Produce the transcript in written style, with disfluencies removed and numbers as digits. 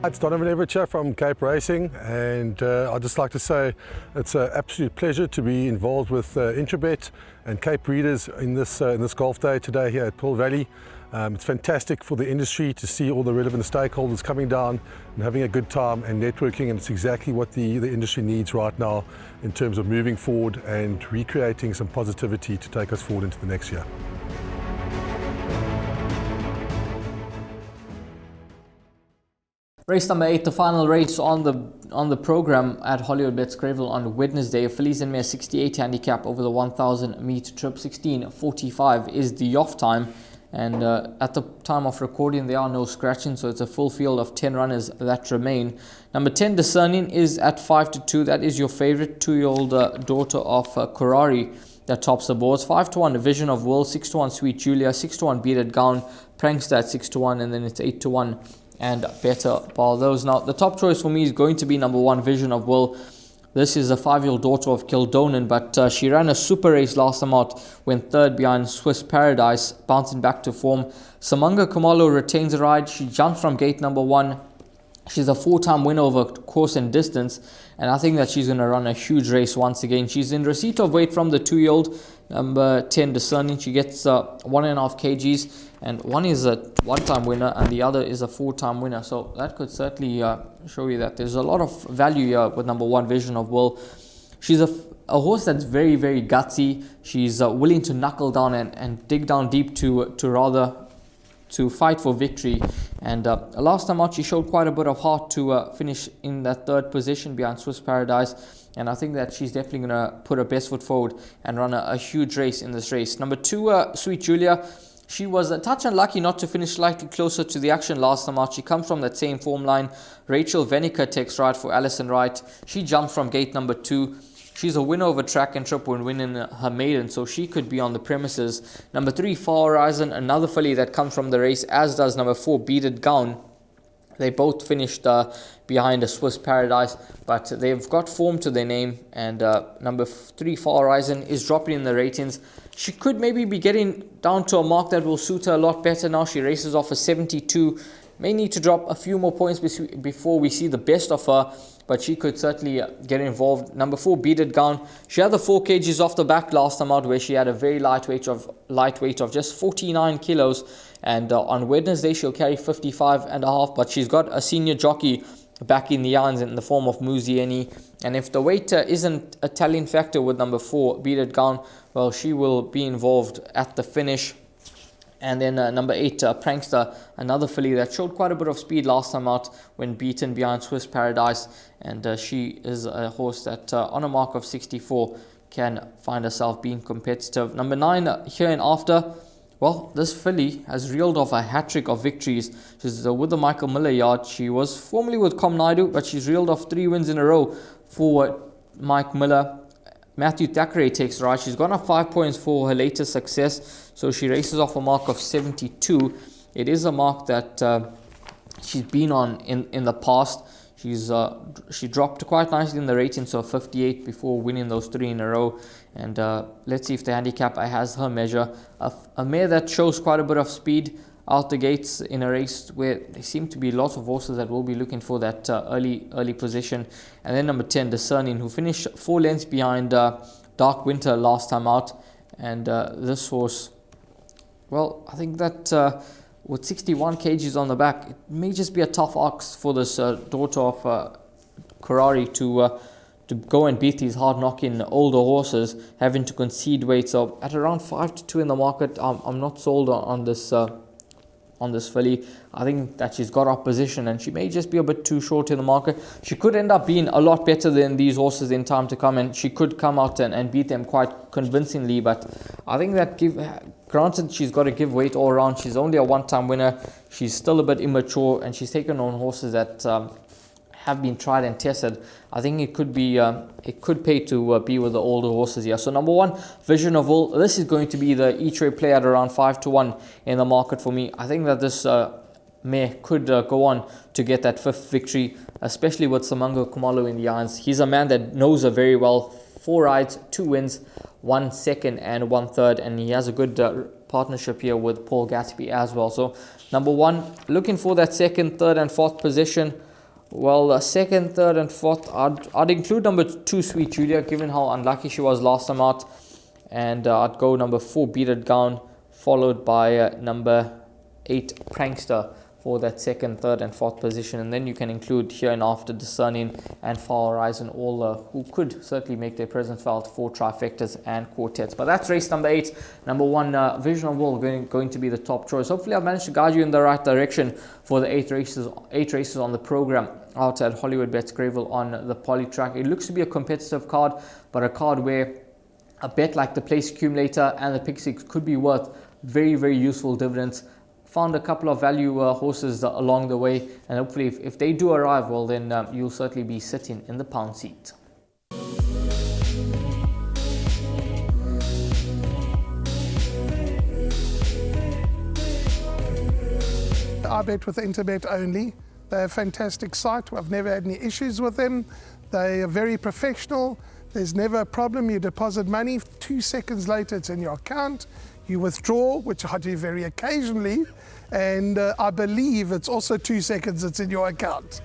It's Donovan Everett from Cape Racing, and I'd just like to say it's an absolute pleasure to be involved with Interbet and Cape Breeders in this golf day today here at Pearl Valley. It's fantastic for the industry to see all the relevant stakeholders coming down and having a good time and networking, and it's exactly what the industry needs right now in terms of moving forward and recreating some positivity to take us forward into the next year. Race number 8, the final race on the program at Hollywoodbets Greyville on Wednesday. Fillies and Mare 68 handicap over the 1,000 meter trip. 16:45 is the off time, and at the time of recording there are no scratching, so it's a full field of 10 runners that remain. Number 10, Discerning, is at 5-2. That is your favorite 2-year-old daughter of Kurari that tops the boards. 5-1 Vision of Will, 6-1 Sweet Julia, 6-1 Beaded Gown, Prankster at 6-1, and then it's 8-1 and Better Bar those. Now, the top choice for me is going to be number 1, Vision of Will. This is a 5-year-old daughter of Kildonan, but she ran a super race last time out, went third behind Swiss Paradise, bouncing back to form. Samanga Kumalo retains a ride. She jumps from gate number 1. She's a 4-time winner over course and distance, and I think that she's going to run a huge race once again. She's in receipt of weight from the 2-year-old, number 10, Discerning. She gets 1.5 kgs, and one is a 1-time winner and the other is a 4-time winner. So that could certainly show you that there's a lot of value here with number 1, Vision of Will. She's a horse that's very, very gutsy. She's willing to knuckle down and dig down deep to fight for victory, and last time out she showed quite a bit of heart to finish in that 3rd position behind Swiss Paradise, and I think that she's definitely going to put her best foot forward and run a huge race in this race. Number 2, Sweet Julia, she was a touch unlucky not to finish slightly closer to the action last time out. She comes from that same form line. Rachel Venica takes ride for Alison Wright. She jumps from gate number 2. She's a winner over track and trip when winning her maiden, so she could be on the premises. Number 3, Far Horizon, another filly that comes from the race, as does number 4, Beaded Gown. They both finished behind a Swiss Paradise, but they've got form to their name, and number 3, Far Horizon, is dropping in the ratings. She could maybe be getting down to a mark that will suit her a lot better now. She races off a 72. May need to drop a few more points before we see the best of her, but she could certainly get involved. Number 4, Beaded Gown. She had the 4 kgs off the back last time out, where she had a very lightweight of just 49 kilos, and on Wednesday she'll carry 55.5, but she's got a senior jockey back in the irons in the form of Muzieni, and if the weight isn't a telling factor with number 4, Beaded Gown, well, she will be involved at the finish. And then number 8, Prankster, another filly that showed quite a bit of speed last time out when beaten behind Swiss Paradise, and she is a horse that on a mark of 64 can find herself being competitive. Number 9, Here and After. Well, this filly has reeled off a hat-trick of victories. She's with the Michael Miller yard. She was formerly with Com Naidu, but she's reeled off 3 wins in a row for Mike Miller. Matthew Thackeray takes ride. She's gone up 5 points for her latest success, so she races off a mark of 72. It is a mark that she's been on in the past. She dropped quite nicely in the rating, so 58 before winning those 3 in a row. And let's see if the handicap has her measure. A mare that shows quite a bit of speed out the gates in a race where there seem to be lots of horses that will be looking for that early position. And then number 10, Discerning, who finished 4 lengths behind Dark Winter last time out. And this horse, well, I think that with 61 kgs on the back, it may just be a tough ask for this daughter of Kurari to go and beat these hard-knocking older horses, having to concede weight. So at around 5-2 in the market, I'm not sold on this filly. I think that she's got opposition and she may just be a bit too short in the market. She could end up being a lot better than these horses in time to come, and she could come out and beat them quite convincingly, but I think that granted, she's got to give weight all around. She's only a 1-time winner. She's still a bit immature, and she's taken on horses that have been tried and tested. I think it could pay to be with the older horses here. So number 1, Vision of Will. This is going to be the each-way play at around 5-1 in the market for me. I think that this mare could go on to get that 5th victory, especially with Samanga Kumalo in the irons. He's a man that knows her very well. 4 rides, 2 wins, 1 second and 1 third, and he has a good partnership here with Paul Gatsby as well. So number 1, looking for that 2nd, 3rd and 4th position. Well, second, third, and fourth, I'd include number 2, Sweet Julia, given how unlucky she was last time out. And I'd go number 4, Beat It Down, followed by number 8, Prankster, for that second, third, and fourth position. And then you can include here and after Discerning and Far Horizon, all who could certainly make their presence felt for trifectas and quartets. But that's race number 8. Number 1, Vision of Will, going to be the top choice. Hopefully I've managed to guide you in the right direction for the 8 races on the program out at Hollywoodbets Greyville on the poly track. It looks to be a competitive card, but a card where a bet like the Place Accumulator and the Pick 6 could be worth very, very useful dividends. Found a couple of value horses along the way, and hopefully if they do arrive, well then you'll certainly be sitting in the pound seat. I bet with Interbet only. They're a fantastic site. I've never had any issues with them. They are very professional. There's never a problem. You deposit money, 2 seconds later it's in your account. You withdraw, which I do very occasionally, and I believe it's also 2 seconds it's in your account.